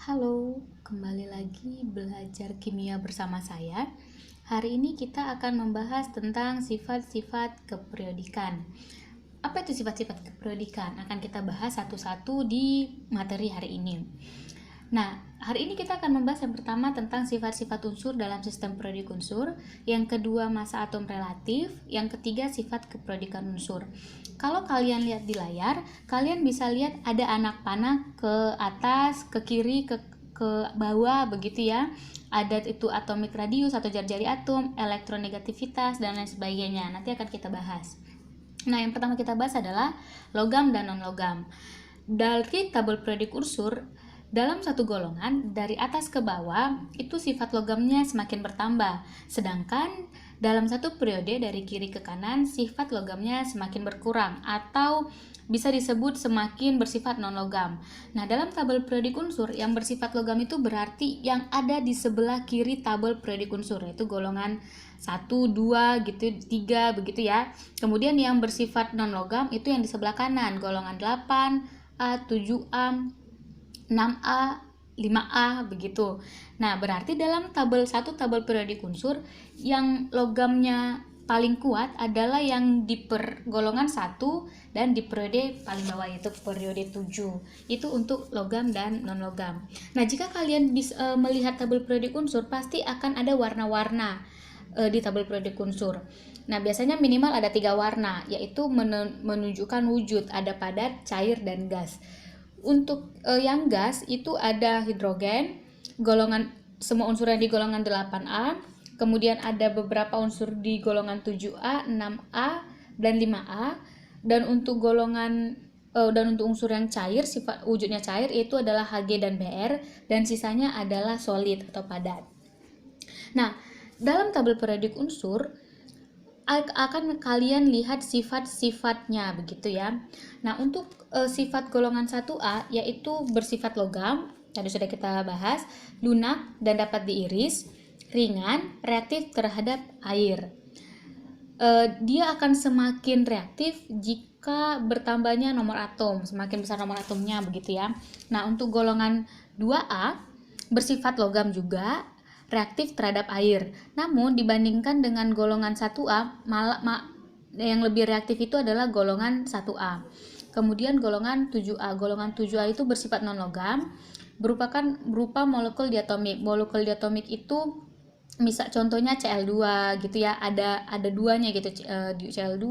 Halo, kembali lagi belajar kimia bersama saya. Hari ini kita akan membahas tentang sifat-sifat keperiodikan. Apa itu sifat-sifat keperiodikan? Akan kita bahas satu-satu di materi hari ini. Nah, hari ini kita akan membahas yang pertama tentang sifat-sifat unsur dalam sistem periodik unsur, yang kedua massa atom relatif, yang ketiga sifat keperiodikan unsur. Kalau kalian lihat di layar, kalian bisa lihat ada anak panah ke atas, ke kiri, ke bawah begitu ya. Ada itu atomic radius atau jari-jari atom, elektronegativitas dan lain sebagainya. Nanti akan kita bahas. Nah, yang pertama kita bahas adalah logam dan non-logam. Dari tabel periodik unsur, dalam satu golongan, dari atas ke bawah, itu sifat logamnya semakin bertambah. Sedangkan dalam satu periode dari kiri ke kanan, sifat logamnya semakin berkurang atau bisa disebut semakin bersifat non-logam. Nah, dalam tabel periodik unsur, yang bersifat logam itu berarti yang ada di sebelah kiri tabel periodik unsur, yaitu golongan 1, 2, gitu, 3, begitu ya. Kemudian yang bersifat non-logam itu yang di sebelah kanan, golongan 8, A, 7A, 6A, 5A begitu. Nah, berarti dalam tabel 1 tabel periodik unsur yang logamnya paling kuat adalah yang di golongan 1 dan di periode paling bawah yaitu periode 7. Itu untuk logam dan non-logam. Nah, jika kalian bisa melihat tabel periodik unsur pasti akan ada warna-warna di tabel periodik unsur. Nah, biasanya minimal ada 3 warna, yaitu menunjukkan wujud, ada padat, cair, dan gas. Untuk yang gas itu ada hidrogen, golongan semua unsur yang di golongan 8A, kemudian ada beberapa unsur di golongan 7A, 6A, dan 5A. Dan untuk unsur yang cair, sifat wujudnya cair itu adalah Hg dan Br, dan sisanya adalah solid atau padat. Nah, dalam tabel periodik unsur akan kalian lihat sifat-sifatnya begitu ya. Nah, untuk sifat golongan 1A yaitu bersifat logam, tadi sudah kita bahas, lunak dan dapat diiris, ringan, reaktif terhadap air. Dia akan semakin reaktif jika bertambahnya nomor atom, semakin besar nomor atomnya begitu ya. Nah, untuk golongan 2A bersifat logam juga, reaktif terhadap air. Namun dibandingkan dengan golongan 1A, yang lebih reaktif itu adalah golongan 1A. Kemudian golongan 7A. Golongan 7A itu bersifat non-logam, berupa molekul diatomik. Molekul diatomik itu contohnya Cl2 gitu ya. Ada duanya gitu, Cl2,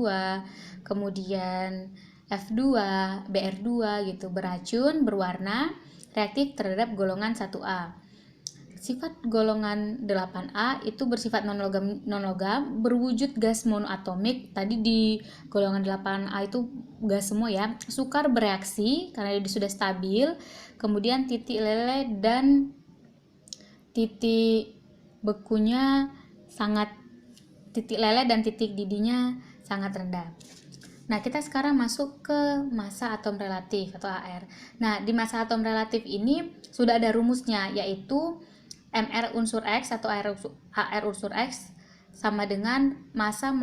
kemudian F2, Br2 gitu, beracun, berwarna, reaktif terhadap golongan 1A. Sifat golongan 8A itu bersifat non-logam, berwujud gas monoatomik. Tadi di golongan 8A itu gas semua ya. Sukar bereaksi karena dia sudah stabil. Kemudian titik lele dan titik bekunya titik lele dan titik didinya sangat rendah. Nah, kita sekarang masuk ke massa atom relatif atau AR. Nah, di massa atom relatif ini sudah ada rumusnya, yaitu Mr unsur X atau AR unsur X sama dengan massa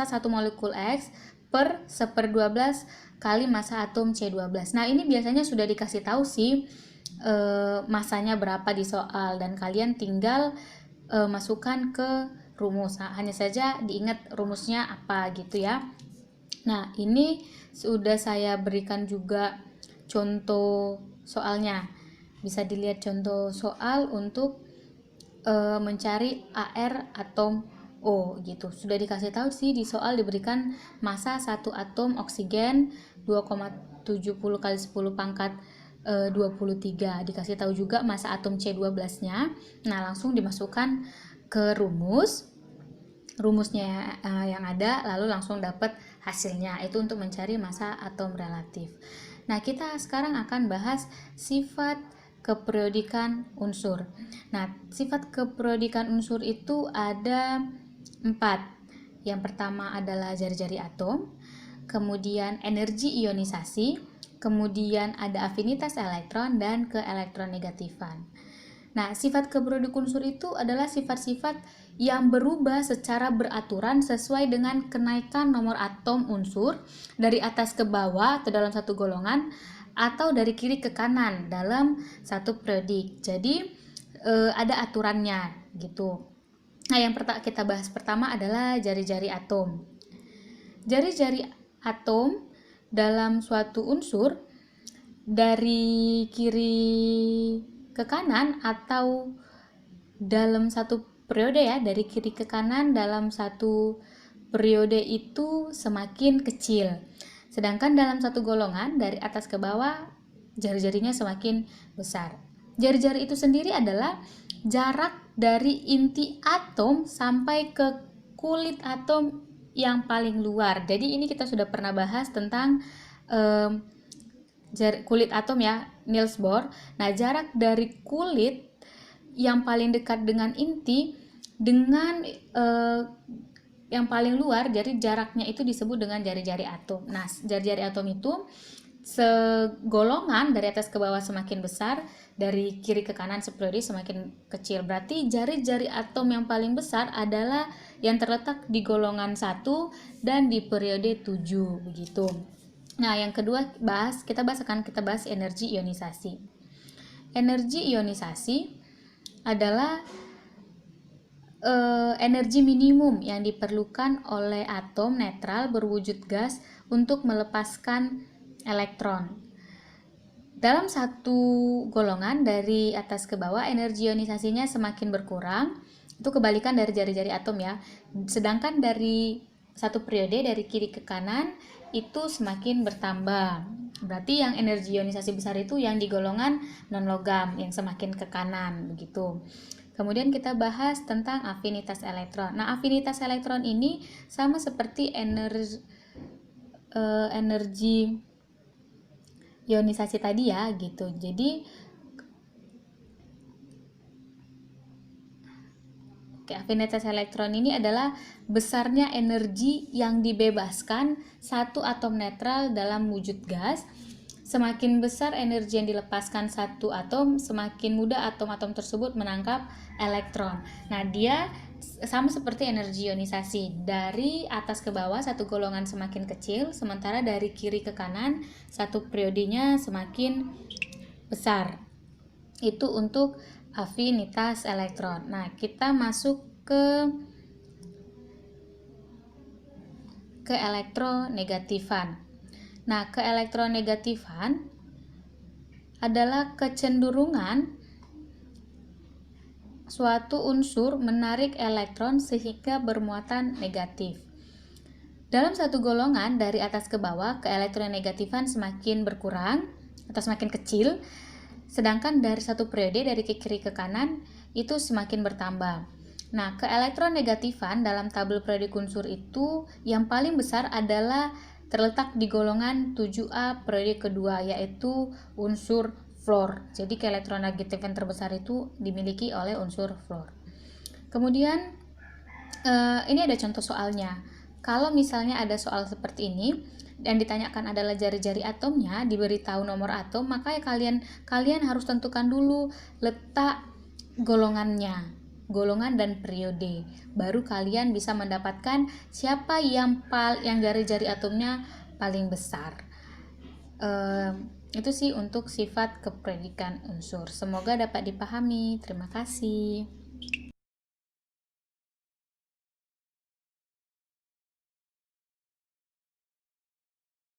satu molekul X per 1/12 kali massa atom C12. Nah, ini biasanya sudah dikasih tahu sih masanya berapa di soal, dan kalian tinggal masukkan ke rumus. Nah, hanya saja diingat rumusnya apa gitu ya. Nah, ini sudah saya berikan juga contoh soalnya. Bisa dilihat contoh soal untuk mencari AR atom O gitu. Sudah dikasih tahu sih di soal, diberikan massa satu atom oksigen 2,70 kali 10 pangkat 23. Dikasih tahu juga massa atom C12-nya. Nah, langsung dimasukkan ke rumusnya yang ada, lalu langsung dapat hasilnya. Itu untuk mencari massa atom relatif. Nah, kita sekarang akan bahas sifat keperiodikan unsur. Nah, sifat keperiodikan unsur itu ada 4. Yang pertama adalah jari-jari atom, kemudian energi ionisasi, kemudian ada afinitas elektron dan keelektronegatifan. Nah, sifat keperiodikan unsur itu adalah sifat-sifat yang berubah secara beraturan sesuai dengan kenaikan nomor atom unsur dari atas ke bawah atau dalam satu golongan atau dari kiri ke kanan dalam satu periodik. Jadi ada aturannya gitu. Nah, yang kita bahas pertama adalah jari-jari atom. Jari-jari atom dalam suatu unsur dari kiri ke kanan atau dalam satu periode ya, dari kiri ke kanan dalam satu periode itu semakin kecil. Sedangkan dalam satu golongan dari atas ke bawah jari-jarinya semakin besar. Jari-jari itu sendiri adalah jarak dari inti atom sampai ke kulit atom yang paling luar. Jadi ini kita sudah pernah bahas tentang kulit atom ya, Niels Bohr. Nah, jarak dari kulit yang paling dekat dengan inti dengan yang paling luar, jadi jaraknya itu disebut dengan jari-jari atom. Nah, jari-jari atom itu segolongan dari atas ke bawah semakin besar, dari kiri ke kanan seperiode semakin kecil. Berarti jari-jari atom yang paling besar adalah yang terletak di golongan 1 dan di periode 7 begitu. Nah, yang kedua kita bahas energi ionisasi. Energi ionisasi adalah energi minimum yang diperlukan oleh atom netral berwujud gas untuk melepaskan elektron. Dalam satu golongan dari atas ke bawah, energi ionisasinya semakin berkurang. Itu kebalikan dari jari-jari atom ya. Sedangkan dari satu periode dari kiri ke kanan itu semakin bertambah. Berarti yang energi ionisasi besar itu yang di golongan non logam, yang semakin ke kanan begitu. Kemudian kita bahas tentang afinitas elektron. Nah, afinitas elektron ini sama seperti energi ionisasi tadi ya gitu. Jadi afinitas elektron ini adalah besarnya energi yang dibebaskan satu atom netral dalam wujud gas. Semakin besar energi yang dilepaskan satu atom, semakin mudah atom-atom tersebut menangkap elektron. Nah, dia sama seperti energi ionisasi. Dari atas ke bawah satu golongan semakin kecil, sementara dari kiri ke kanan satu periodenya semakin besar. Itu untuk afinitas elektron. Nah, kita masuk ke elektronegatifan. Nah, keelektronegatifan adalah kecenderungan suatu unsur menarik elektron sehingga bermuatan negatif. Dalam satu golongan dari atas ke bawah, keelektronegatifan semakin berkurang atau semakin kecil, sedangkan dari satu periode dari kiri ke kanan itu semakin bertambah. Nah, keelektronegatifan dalam tabel periodik unsur itu yang paling besar adalah terletak di golongan 7A periode kedua, yaitu unsur fluor. Jadi keelektronegatifan terbesar itu dimiliki oleh unsur fluor. Kemudian ini ada contoh soalnya. Kalau misalnya ada soal seperti ini dan ditanyakan adalah jari-jari atomnya, diberitahu nomor atom, maka ya kalian harus tentukan dulu letak golongannya, golongan dan periode. Baru kalian bisa mendapatkan siapa yang jari-jari atomnya paling besar. Itu sih untuk sifat kepredikan unsur. Semoga dapat dipahami. Terima kasih.